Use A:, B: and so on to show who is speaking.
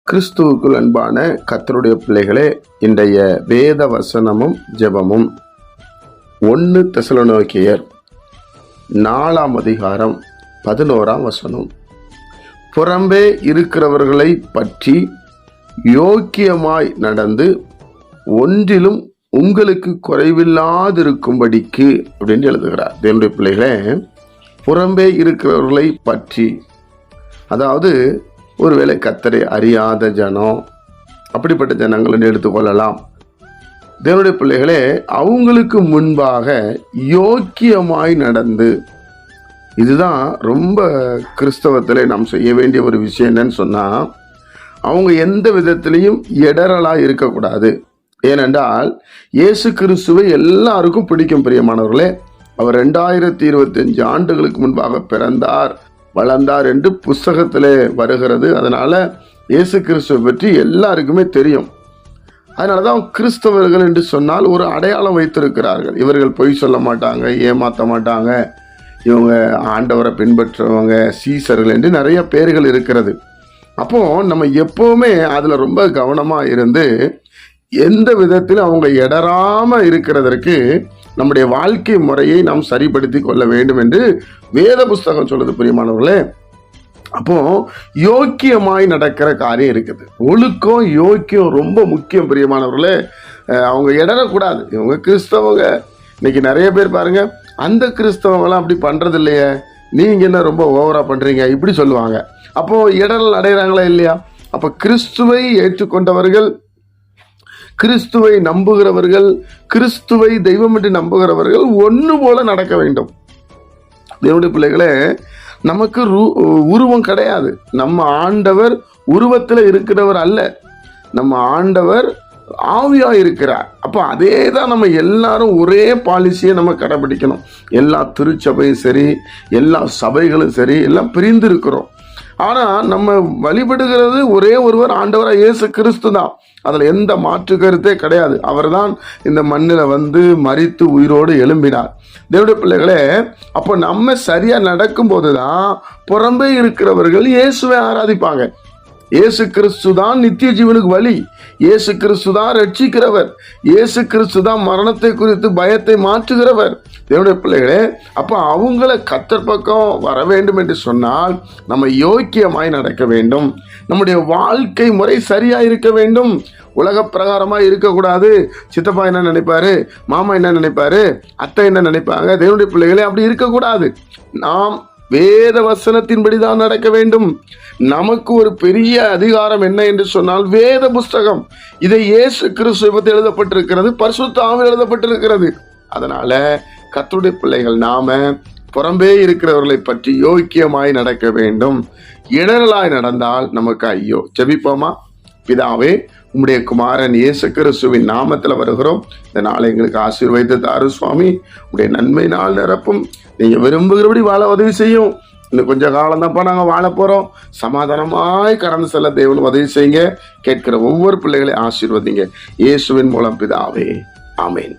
A: கிறிஸ்துவுக்குள் அன்பான கர்த்தருடைய பிள்ளைகளே, இன்றைய வேத வசனமும் ஜெபமும் 1 தெசலோனிக்கேயர் 4:11 புறம்பே இருக்கிறவர்களை பற்றி யோக்கியமாய் நடந்து ஒன்றிலும் உங்களுக்கு குறைவில்லாதிருக்கும்படிக்கு அப்படின்னு எழுதுகிறார். தேவனுடைய பிள்ளைகளே, புறம்பே இருக்கிறவர்களை பற்றி, அதாவது ஒருவேளை கர்த்தரை அறியாத ஜனம், அப்படிப்பட்ட ஜனங்களை எடுத்துக்கொள்ளலாம். தேவனுடைய பிள்ளைகளே, அவங்களுக்கு முன்பாக யோக்கியமாய் நடந்து, இதுதான் ரொம்ப கிறிஸ்தவத்தில் நாம் செய்ய வேண்டிய ஒரு விஷயம். என்னன்னு சொன்னால், அவங்க எந்த விதத்திலையும் இடரலாக இருக்கக்கூடாது. ஏனென்றால் இயேசு கிறிஸ்துவை எல்லாருக்கும் பிடிக்கும். பிரியமானவர்களே, அவர் 2025 ஆண்டுகளுக்கு முன்பாக பிறந்தார், வளர்ந்தார் என்று புஸ்தகத்திலே வருகிறது. அதனால இயேசு கிறிஸ்துவை பற்றி எல்லாருக்குமே தெரியும். அதனால தான் கிறிஸ்தவர்கள் என்று சொன்னால் ஒரு அடையாளம் வைத்திருக்கிறார்கள். இவர்கள் பொய் சொல்ல மாட்டாங்க, ஏமாற்ற மாட்டாங்க, இவங்க ஆண்டவரை பின்பற்றுறவங்க, சீசர்கள் என்று நிறைய பேர்கள் இருக்கிறது. அப்போ நம்ம எப்போவுமே அதில் ரொம்ப கவனமாக இருந்து எந்த விதத்தில் அவங்க இடராம இருக்கிறதற்கு நம்முடைய வாழ்க்கை முறையை நாம் சரிப்படுத்தி கொள்ள வேண்டும் என்று வேத புஸ்தகம் சொல்லுது. பிரியமானவர்களே, அப்போ யோக்கியமாய் நடக்கிற காரியம் இருக்குது. ஒழுக்கம் யோக்கியம் ரொம்ப முக்கியம். பிரியமானவர்களே, அவங்க இடரக்கூடாது. இவங்க கிறிஸ்தவங்க. இன்னைக்கு நிறைய பேர் பாருங்க, அந்த கிறிஸ்தவங்களாம் அப்படி பண்றது இல்லையே, நீங்க என்ன ரொம்ப ஓவரா பண்றீங்க இப்படி சொல்லுவாங்க. அப்போ இடரல் அடைகிறாங்களா இல்லையா? அப்ப கிறிஸ்துவை ஏற்றுக்கொண்டவர்கள், கிறிஸ்துவை நம்புகிறவர்கள், கிறிஸ்துவை தெய்வம் என்று நம்புகிறவர்கள் ஒன்று போல நடக்க வேண்டும். தேவனுடைய பிள்ளைகளே, நமக்கு உருவம் கிடையாது. நம்ம ஆண்டவர் உருவத்தில் இருக்கிறவர் அல்ல, நம்ம ஆண்டவர் ஆவியா இருக்கிறார். அப்போ அதே தான் நம்ம எல்லாரும் ஒரே பாலிசியை நம்ம கடைபிடிக்கணும். எல்லா திருச்சபையும் சரி, எல்லா சபைகளும் சரி, எல்லாம் பிரிந்து இருக்கிறோம். ஆனால் நம்ம வழிபடுகிறது ஒரே ஒருவர், ஆண்டவராக இயேசு கிறிஸ்து தான். அதில் எந்த மாற்று கருத்தே கிடையாது. அவர் தான் இந்த மண்ணில் வந்து மரித்து உயிரோடு எழும்பினார். தேவனுடைய பிள்ளைகளே, அப்போ நம்ம சரியாக நடக்கும்போது தான் புறம்பே இருக்கிறவர்கள் இயேசுவை ஆராதிப்பாங்க. இயேசு கிறிஸ்து தான் நித்திய ஜீவனுக்கு வழி, இயேசு கிறிஸ்து தான் ரட்சிக்கிறவர், இயேசு கிறிஸ்து தான் மரணத்தை குறித்து பயத்தை மாற்றுகிறவர். தேவனுடைய பிள்ளைகளே, அப்போ அவங்கள கர்த்தர் பக்கம் வர வேண்டும் என்று சொன்னால் நம்ம யோக்கியமாய் நடக்க வேண்டும். நம்முடைய வாழ்க்கை முறை சரியா இருக்க வேண்டும். உலக பிரகாரமா இருக்கக்கூடாது. சித்தப்பா என்ன நினைப்பாரு, மாமா என்ன நினைப்பாரு, அத்தை என்ன நினைப்பாங்க. தேவனுடைய பிள்ளைகளே, அப்படி இருக்கக்கூடாது. நாம் வேத வசனத்தின்படி தான் நடக்க வேண்டும். நமக்கு ஒரு பெரிய அதிகாரம் என்ன என்று சொன்னால் வேத புஸ்தகம். இதை இயேசு கிறிஸ்துவை பற்றி எழுதப்பட்டிருக்கிறது, பரிசுத்த ஆவியில் எழுதப்பட்டிருக்கிறது. அதனால கர்த்தருடைய பிள்ளைகள் நாம புறம்பே இருக்கிறவர்களை பற்றி யோக்கியமாய் நடக்க வேண்டும். இடரலாய் நடந்தால் நமக்கு ஐயோ. ஜெபிப்போமா? பிதாவே, உம்முடைய குமாரன் இயேசு கிறிஸ்துவின் நாமத்தில் வருகிறோம். இந்த நாளை எங்களுக்கு ஆசீர்வதித்து தாரு சுவாமி. உம்முடைய நன்மை நாள் நிரப்பும். நீங்கள் விரும்புகிறபடி வாழ உதவி செய்யும். இன்னும் கொஞ்சம் காலம் தான்ப்பா நாங்கள் வாழ போகிறோம். சமாதானமாய் கடந்து செல்ல தேவன் உதவி செய்யுங்க. கேட்கிற ஒவ்வொரு பிள்ளைகளையும் ஆசீர்வதிங்க. இயேசுவின் மூலம் பிதாவே, ஆமேன்.